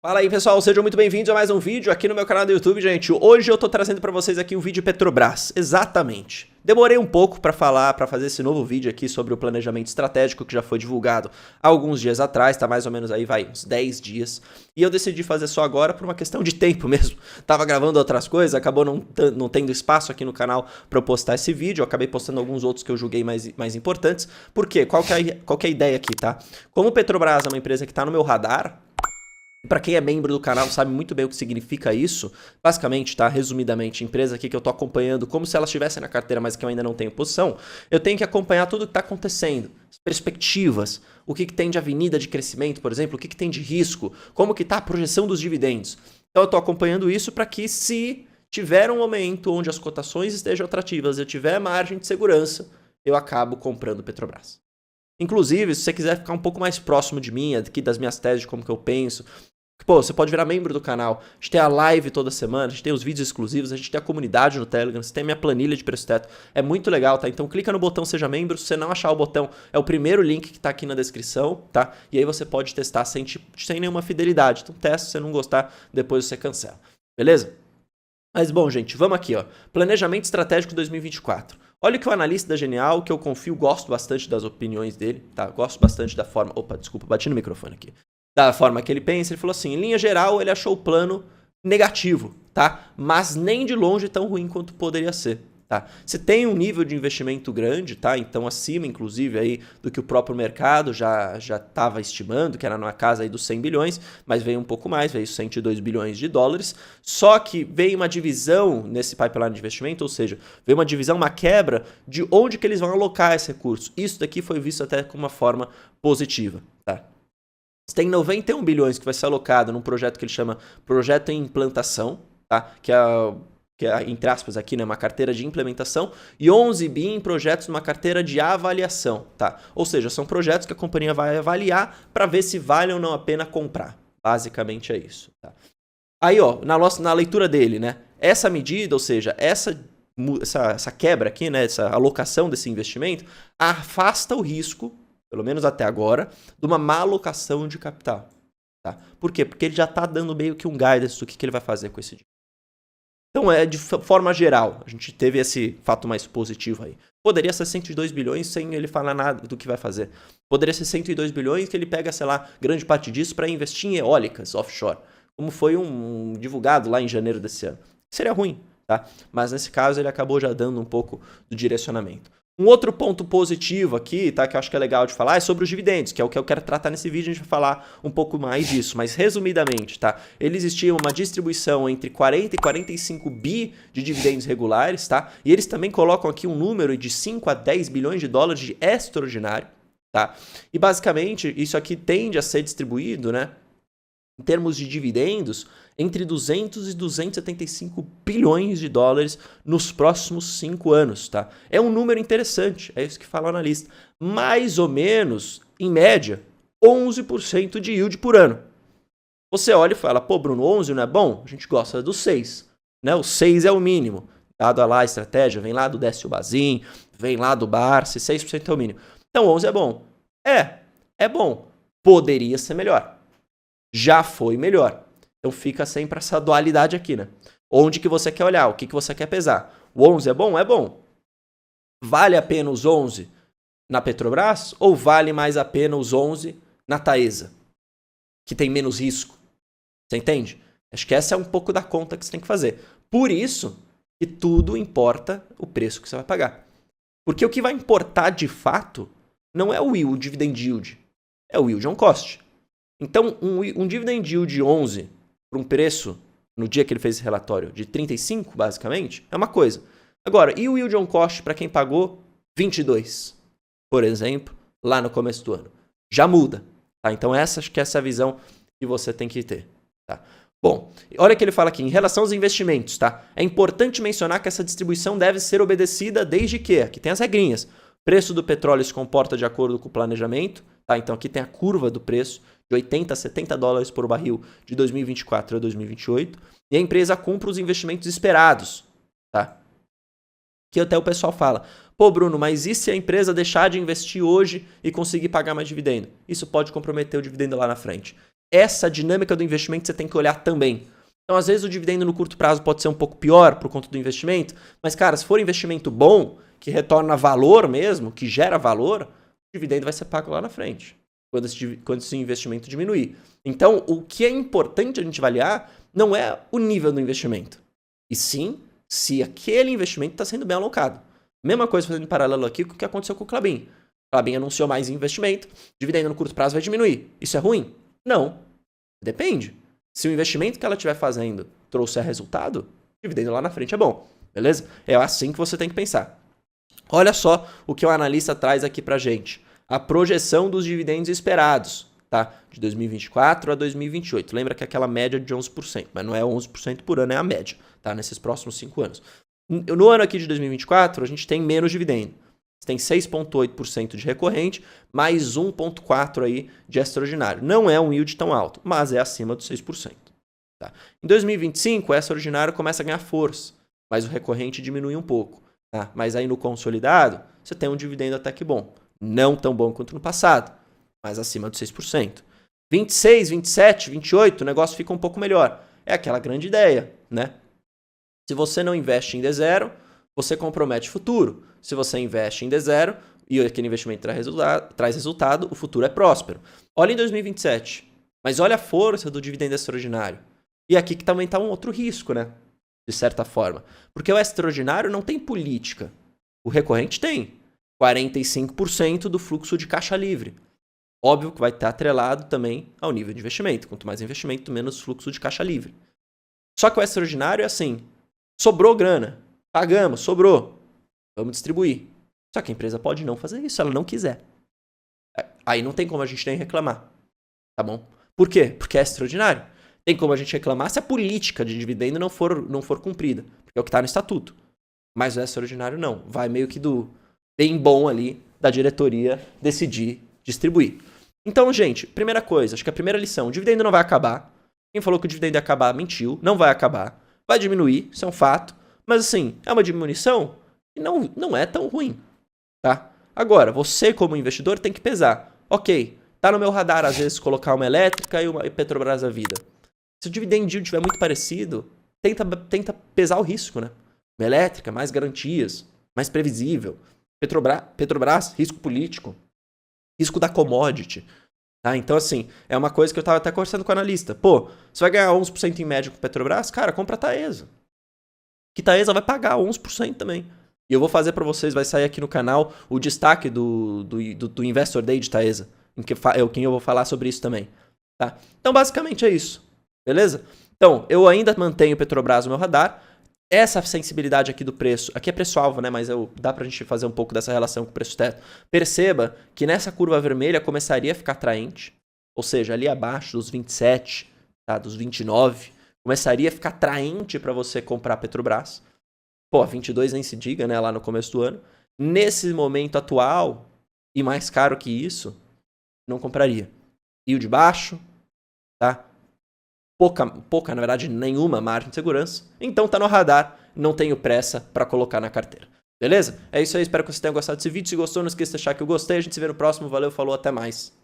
Fala aí pessoal, sejam muito bem-vindos a mais um vídeo aqui no meu canal do YouTube, gente. Hoje eu tô trazendo pra vocês aqui um vídeo Petrobras, exatamente. Demorei um pouco pra fazer esse novo vídeo aqui sobre o planejamento estratégico que já foi divulgado há alguns dias atrás, tá mais ou menos aí, uns 10 dias. E eu decidi fazer só agora por uma questão de tempo mesmo. Tava gravando outras coisas, acabou não tendo espaço aqui no canal pra eu postar esse vídeo, eu acabei postando alguns outros que eu julguei mais importantes. Por quê? Qual que é a ideia aqui, tá? Como o Petrobras é uma empresa que tá no meu radar, para quem é membro do canal sabe muito bem o que significa isso. Basicamente, tá? Resumidamente, empresa aqui que eu tô acompanhando como se ela estivesse na carteira, mas que eu ainda não tenho posição, eu tenho que acompanhar tudo o que está acontecendo, as perspectivas, o que tem de avenida de crescimento, por exemplo, o que tem de risco, como que tá a projeção dos dividendos. Então eu tô acompanhando isso para que se tiver um momento onde as cotações estejam atrativas e eu tiver margem de segurança, eu acabo comprando Petrobras. Inclusive, se você quiser ficar um pouco mais próximo de mim, aqui das minhas teses, de como que eu penso, pô, você pode virar membro do canal. A gente tem a live toda semana, a gente tem os vídeos exclusivos, a gente tem a comunidade no Telegram, você tem a minha planilha de preço teto. É muito legal, tá? Então clica no botão Seja Membro. Se você não achar o botão, é o primeiro link que tá aqui na descrição, tá? E aí você pode testar sem nenhuma fidelidade. Então testa, se você não gostar, depois você cancela. Beleza? Mas bom, gente, vamos aqui, ó. Planejamento estratégico 2024. Olha o que o analista da Genial, que eu confio, gosto bastante das opiniões dele, tá? Gosto bastante da forma... Opa, desculpa, bati no microfone aqui. Da forma que ele pensa, ele falou assim, em linha geral, ele achou o plano negativo, tá? Mas nem de longe tão ruim quanto poderia ser, tá? Você tem um nível de investimento grande, tá? Então acima, inclusive, aí do que o próprio mercado já estava estimando, que era numa casa aí dos 100 bilhões, mas veio um pouco mais, veio 102 bilhões de dólares. Só que veio uma divisão nesse pipeline de investimento, ou seja, veio uma divisão, uma quebra de onde que eles vão alocar esse recurso. Isso daqui foi visto até como uma forma positiva, tá? Você tem 91 bilhões que vai ser alocado num projeto que ele chama Projeto em Implantação, tá? Que é, entre aspas, aqui, né, uma carteira de implementação, e 11 bi em projetos numa carteira de avaliação, tá? Ou seja, são projetos que a companhia vai avaliar para ver se vale ou não a pena comprar. Basicamente é isso, tá? Aí, ó, na leitura dele, né, essa medida, ou seja, essa quebra aqui, né, essa alocação desse investimento, afasta o risco, pelo menos até agora, de uma má alocação de capital. Tá? Por quê? Porque ele já está dando meio que um guidance do que ele vai fazer com esse dinheiro. Então, de forma geral, a gente teve esse fato mais positivo aí. Poderia ser 102 bilhões sem ele falar nada do que vai fazer. Poderia ser 102 bilhões que ele pega, sei lá, grande parte disso para investir em eólicas offshore, como foi divulgado lá em janeiro desse ano. Seria ruim, tá? Mas nesse caso ele acabou já dando um pouco do direcionamento. Um outro ponto positivo aqui, tá, que eu acho que é legal de falar, é sobre os dividendos, que é o que eu quero tratar nesse vídeo, a gente vai falar um pouco mais disso, mas resumidamente, tá, eles estimam uma distribuição entre 40 e 45 bi de dividendos regulares, tá, e eles também colocam aqui um número de 5 a 10 bilhões de dólares de extraordinário, tá, e basicamente isso aqui tende a ser distribuído, né, em termos de dividendos, entre 200 e 275 bilhões de dólares nos próximos 5 anos, tá? É um número interessante, é isso que fala o analista. Mais ou menos, em média, 11% de yield por ano. Você olha e fala, pô, Bruno, 11 não é bom? A gente gosta do 6, né? O 6 é o mínimo. Dado lá a estratégia, vem lá do Décio Bazin, vem lá do Barsi, 6% é o mínimo. Então 11 é bom. É bom. Poderia ser melhor. Já foi melhor. Então fica sempre essa dualidade aqui, né? Onde que você quer olhar? O que você quer pesar? O 11 é bom? É bom. Vale a pena os 11 na Petrobras ou vale mais a pena os 11 na Taesa? Que tem menos risco. Você entende? Acho que essa é um pouco da conta que você tem que fazer. Por isso que tudo importa o preço que você vai pagar. Porque o que vai importar de fato não é o dividend yield. É o yield on cost. Então, um dividend yield de 11 para um preço, no dia que ele fez esse relatório, de 35, basicamente, é uma coisa. Agora, e o yield on cost para quem pagou 22, por exemplo, lá no começo do ano? Já muda. Tá? Então, acho que essa é a visão que você tem que ter. Tá? Bom, olha o que ele fala aqui, em relação aos investimentos, tá? É importante mencionar que essa distribuição deve ser obedecida desde que, aqui tem as regrinhas, o preço do petróleo se comporta de acordo com o planejamento, tá? Então aqui tem a curva do preço, de 80 a 70 dólares por barril de 2024 a 2028, e a empresa cumpre os investimentos esperados, tá? Que até o pessoal fala, pô Bruno, mas e se a empresa deixar de investir hoje e conseguir pagar mais dividendo? Isso pode comprometer o dividendo lá na frente. essa dinâmica do investimento você tem que olhar também. Então, às vezes, o dividendo no curto prazo pode ser um pouco pior por conta do investimento, mas, cara, se for investimento bom, que retorna valor mesmo, que gera valor, o dividendo vai ser pago lá na frente, quando esse investimento diminuir. Então, o que é importante a gente avaliar não é o nível do investimento, e sim se aquele investimento está sendo bem alocado. Mesma coisa fazendo paralelo aqui com o que aconteceu com o Klabin. O Klabin anunciou mais investimento, dividendo no curto prazo vai diminuir. Isso é ruim? Não. Depende. Se o investimento que ela estiver fazendo trouxer resultado, dividendo lá na frente é bom. Beleza? É assim que você tem que pensar. Olha só o que o analista traz aqui pra gente. A projeção dos dividendos esperados, tá? De 2024 a 2028. Lembra que é aquela média de 11%, mas não é 11% por ano, é a média, tá? Nesses próximos 5 anos. No ano aqui de 2024, a gente tem menos dividendo. Você tem 6,8% de recorrente, mais 1,4% aí de extraordinário. Não é um yield tão alto, mas é acima dos 6%. Tá? Em 2025, o extraordinário começa a ganhar força, mas o recorrente diminui um pouco. Tá? Mas aí no consolidado, você tem um dividendo até que bom. Não tão bom quanto no passado, mas acima dos 6%. 26, 27, 28, o negócio fica um pouco melhor. É aquela grande ideia, né? Se você não investe em D0, você compromete o futuro. Se você investe em D0 e aquele investimento traz resultado, o futuro é próspero. Olha em 2027, mas olha a força do dividendo extraordinário. E aqui que também está um outro risco, né? De certa forma. Porque o extraordinário não tem política. O recorrente tem 45% do fluxo de caixa livre. Óbvio que vai estar atrelado também ao nível de investimento. Quanto mais investimento, menos fluxo de caixa livre. Só que o extraordinário é assim, sobrou grana, pagamos, sobrou, vamos distribuir. Só que a empresa pode não fazer isso, se ela não quiser. Aí não tem como a gente nem reclamar, tá bom? Por quê? Porque é extraordinário. Tem como a gente reclamar se a política de dividendo não for cumprida, porque é o que está no estatuto. Mas o extraordinário não, vai meio que do bem bom ali da diretoria decidir distribuir. Então, gente, primeira coisa, acho que a primeira lição, o dividendo não vai acabar. Quem falou que o dividendo ia acabar mentiu, não vai acabar. Vai diminuir, isso é um fato. Mas assim, é uma diminuição que não é tão ruim, tá? Agora, você como investidor tem que pesar. Ok, tá no meu radar às vezes colocar uma elétrica e uma Petrobras da vida. Se o dividend yield estiver muito parecido, tenta pesar o risco, né? Uma elétrica, mais garantias, mais previsível. Petrobras, risco político, risco da commodity. Tá? Então, assim, é uma coisa que eu estava até conversando com o analista. Pô, você vai ganhar 11% em média com Petrobras? Cara, compra a Taesa. Que Taesa vai pagar 11% também. E eu vou fazer para vocês, vai sair aqui no canal o destaque do Investor Day de Taesa, em quem eu vou falar sobre isso também. Tá? Então, basicamente é isso. Beleza? Então, eu ainda mantenho o Petrobras no meu radar. Essa sensibilidade aqui do preço, aqui é preço-alvo, né? Mas dá pra gente fazer um pouco dessa relação com o preço-teto. Perceba que nessa curva vermelha começaria a ficar atraente, ou seja, ali abaixo dos 27, tá? Dos 29, começaria a ficar atraente para você comprar a Petrobras. Pô, 22 nem se diga, né? Lá no começo do ano. Nesse momento atual, e mais caro que isso, não compraria. Yield baixo, tá? Pouca, na verdade, nenhuma margem de segurança. Então tá no radar, não tenho pressa para colocar na carteira. Beleza? É isso aí, espero que você tenha gostado desse vídeo. Se gostou, não esqueça de deixar que eu gostei. A gente se vê no próximo. Valeu, falou, até mais.